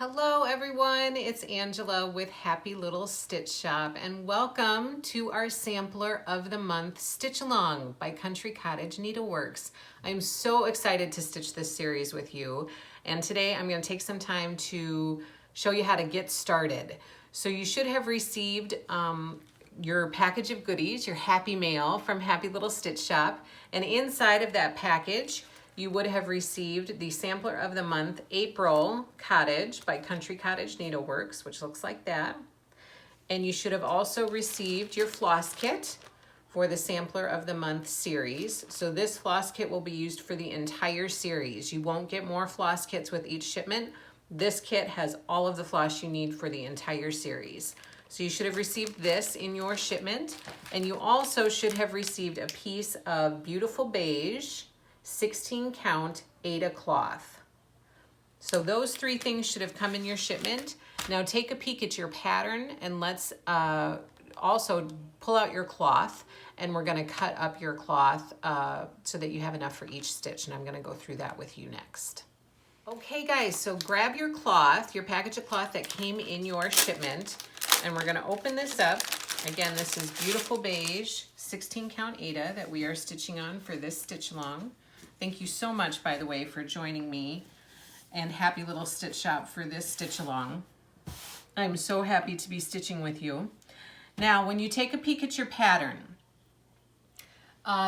Hello everyone, it's Angela with Happy Little Stitch Shop and welcome to our Sampler of the Month Stitch Along by Cottage Needleworks. I'm so excited to stitch this series with you, and today I'm going to take some time to show you how to get started. So you should have received your package of goodies, your Happy Mail from Happy Little Stitch Shop, and inside of that package you would have received the Sampler of the Month April Cottage by Cottage Needleworks, which looks like that. And you should have also received your floss kit for the Sampler of the Month series. So this floss kit will be used for the entire series. You won't get more floss kits with each shipment. This kit has all of the floss you need for the entire series. So you should have received this in your shipment, and you also should have received a piece of beautiful beige 16 count Aida cloth. So those three things should have come in your shipment. Now take a peek at your pattern and let's also pull out your cloth, and we're going to cut up your cloth so that you have enough for each stitch, and I'm going to go through that with you next. Okay guys, so grab your cloth, your package of cloth that came in your shipment, and we're going to open this up. Again, this is beautiful beige 16 count Aida that we are stitching on for this stitch along. Thank you so much, by the way, for joining me and Happy Little Stitch Shop for this stitch along. I'm so happy to be stitching with you. Now, when you take a peek at your pattern,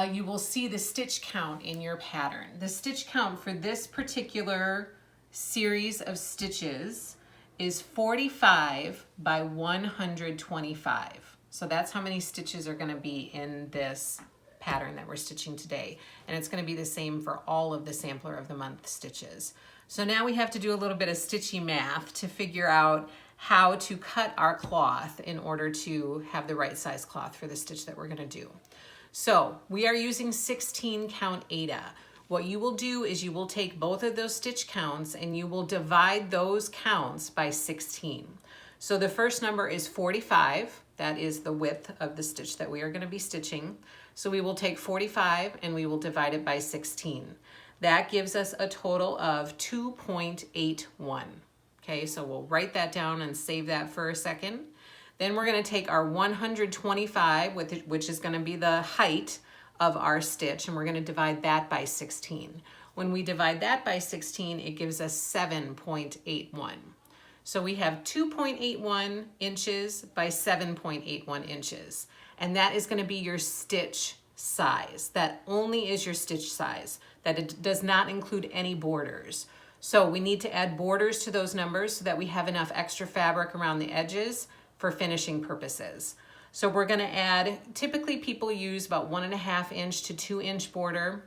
you will see the stitch count in your pattern. The stitch count for this particular series of stitches is 45 by 125. So that's how many stitches are going to be in this pattern that we're stitching today, and it's going to be the same for all of the Sampler of the Month stitches. So now we have to do a little bit of stitchy math to figure out how to cut our cloth in order to have the right size cloth for the stitch that we're going to do. So we are using 16 count Aida. What you will do is you will take both of those stitch counts and you will divide those counts by 16. So the first number is 45. That is the width of the stitch that we are going to be stitching. So we will take 45 and we will divide it by 16. That gives us a total of 2.81. Okay, so we'll write that down and save that for a second. Then we're going to take our 125, which is going to be the height of our stitch, and we're going to divide that by 16. When we divide that by 16, it gives us 7.81. So we have 2.81 inches by 7.81 inches. And that is going to be your stitch size. That only is your stitch size. That it does not include any borders. So we need to add borders to those numbers so that we have enough extra fabric around the edges for finishing purposes. So we're going to add, typically people use about 1.5 inch to 2 inch border.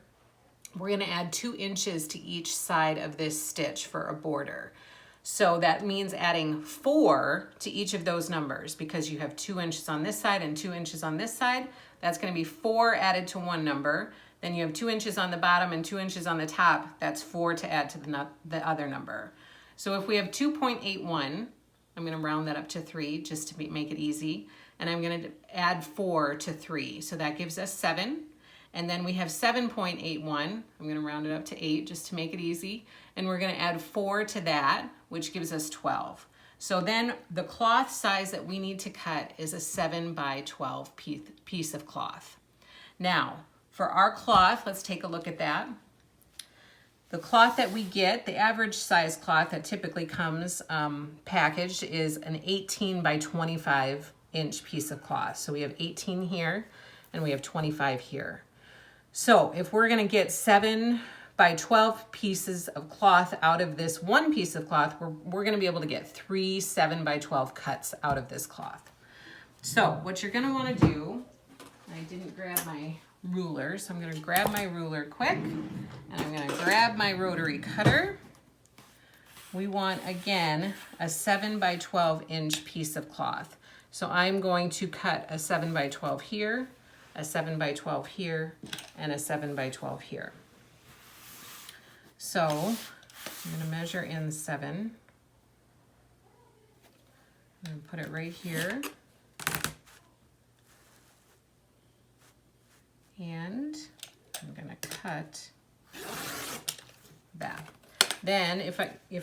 We're going to add 2 inches to each side of this stitch for a border. So that means adding 4 to each of those numbers, because you have 2 inches on this side and 2 inches on this side. That's going to be 4 added to one number. Then you have 2 inches on the bottom and 2 inches on the top. That's 4 to add to the other number. So if we have 2.81, I'm going to round that up to 3 just to make it easy. And I'm going to add 4 to 3. So that gives us 7. And then we have 7.81. I'm going to round it up to 8 just to make it easy. And we're going to add 4 to that, which gives us 12. So then the cloth size that we need to cut is a 7 by 12 piece of cloth. Now, for our cloth, let's take a look at that. The cloth that we get, the average size cloth that typically comes packaged, is an 18 by 25 inch piece of cloth. So we have 18 here and we have 25 here. So if we're going to get 7 by 12 pieces of cloth out of this one piece of cloth, we're going to be able to get 3 7 by 12 cuts out of this cloth. So what you're going to want to do, I didn't grab my ruler, so I'm going to grab my ruler quick, and I'm going to grab my rotary cutter. We want, again, a 7 by 12 inch piece of cloth. So I'm going to cut a 7 by 12 here, a 7 by 12 here, and a 7 by 12 here. So I'm going to measure in 7. I'm going to put it right here. And I'm going to cut that. Then if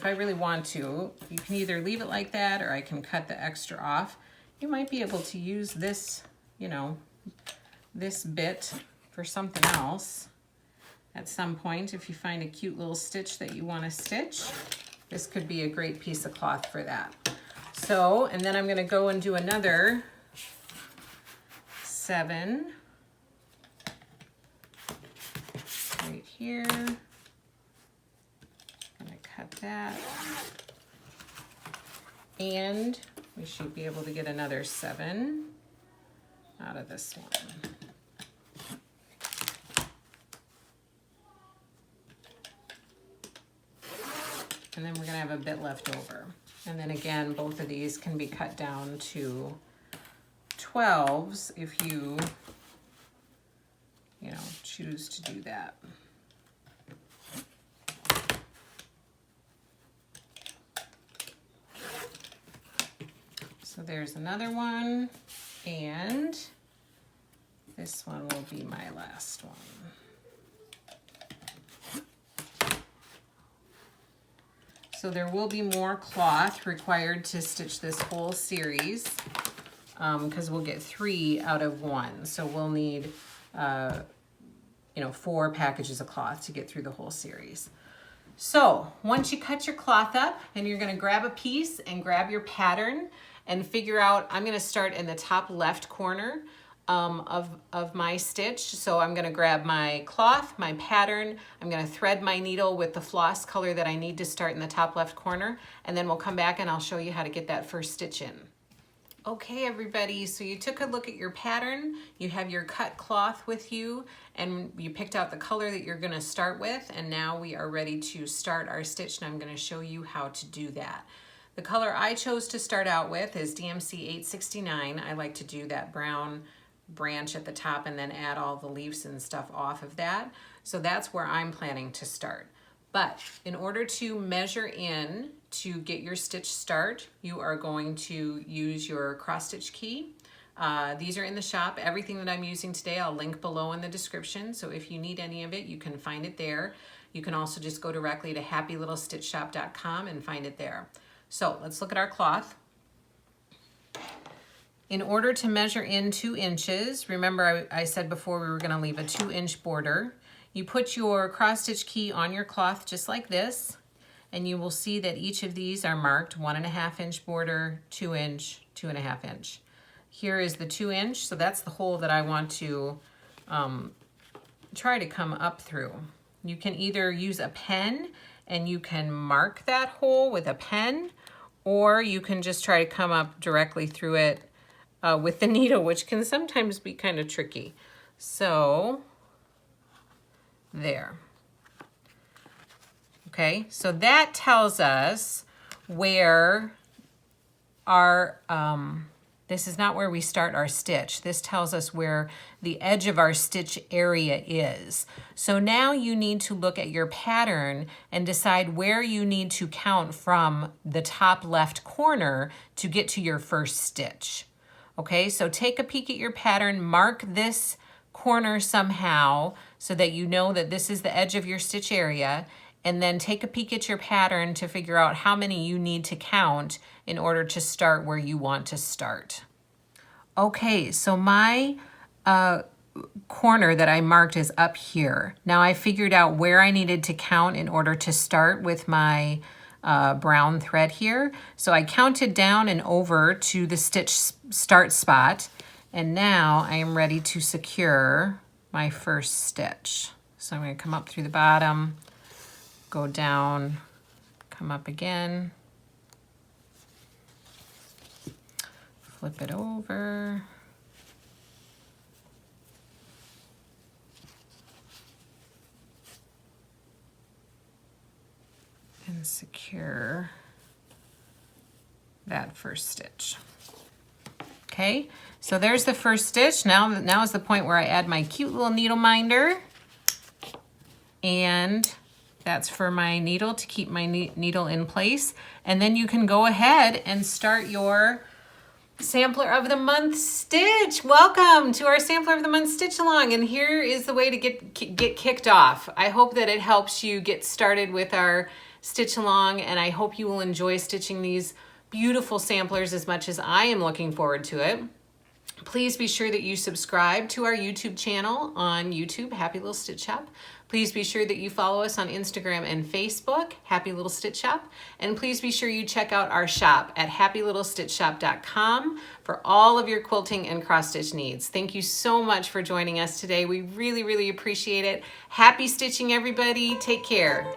I really want to, you can either leave it like that or I can cut the extra off. You might be able to use this, you know, this bit for something else at some point. If you find a cute little stitch that you want to stitch, this could be a great piece of cloth for that. So, and then I'm going to go and do another 7 right here. Cut that, and we should be able to get another 7 out of this one. And then we're going to have a bit left over. And then again, both of these can be cut down to 12s if you know, choose to do that. So there's another one, and this one will be my last one. So there will be more cloth required to stitch this whole series because we'll get 3 out of 1. So we'll need, you know, 4 packages of cloth to get through the whole series. So once you cut your cloth up, and you're going to grab a piece and grab your pattern and figure out, I'm going to start in the top left corner of my stitch. So I'm going to grab my cloth, my pattern, I'm going to thread my needle with the floss color that I need to start in the top left corner, and then we'll come back and I'll show you how to get that first stitch in. Okay everybody, so you took a look at your pattern, you have your cut cloth with you, and you picked out the color that you're going to start with, and now we are ready to start our stitch, and I'm going to show you how to do that. The color I chose to start out with is DMC 869. I like to do that brown branch at the top and then add all the leaves and stuff off of that. So that's where I'm planning to start. But in order to measure in to get your stitch start, you are going to use your cross stitch key. These are in the shop. Everything that I'm using today I'll link below in the description. So if you need any of it, you can find it there. You can also just go directly to happylittlestitchshop.com and find it there. So let's look at our cloth. In order to measure in 2 inches, remember I said before we were going to leave a 2-inch border. You put your cross stitch key on your cloth just like this, and you will see that each of these are marked 1.5 inch border, 2 inch, 2.5 inch. Here is the 2 inch, so that's the hole that I want to try to come up through. You can either use a pen and you can mark that hole with a pen, or you can just try to come up directly through it with the needle, which can sometimes be kind of tricky. So there. Okay, so that tells us where our, this is not where we start our stitch. This tells us where the edge of our stitch area is. So now you need to look at your pattern and decide where you need to count from the top left corner to get to your first stitch. Okay, so take a peek at your pattern, mark this corner somehow so that you know that this is the edge of your stitch area, and then take a peek at your pattern to figure out how many you need to count in order to start where you want to start. Okay, so my corner that I marked is up here. Now I figured out where I needed to count in order to start with my brown thread here. So I counted down and over to the stitch start spot, and now I am ready to secure my first stitch. So I'm going to come up through the bottom, go down, come up again, flip it over, and secure that first stitch. Okay, so there's the first stitch. Now is the point where I add my cute little needle minder, and that's for my needle to keep my needle in place. And then you can go ahead and start your Sampler of the Month stitch. Welcome to our Sampler of the Month stitch along, and here is the way to get kicked off. I hope that it helps you get started with our stitch along, and I hope you will enjoy stitching these beautiful samplers as much as I am looking forward to it. Please be sure that you subscribe to our YouTube channel on YouTube, Happy Little Stitch Shop. Please be sure that you follow us on Instagram and Facebook, Happy Little Stitch Shop. And please be sure you check out our shop at happylittlestitchshop.com for all of your quilting and cross stitch needs. Thank you so much for joining us today. We really, really appreciate it. Happy stitching, everybody. Take care.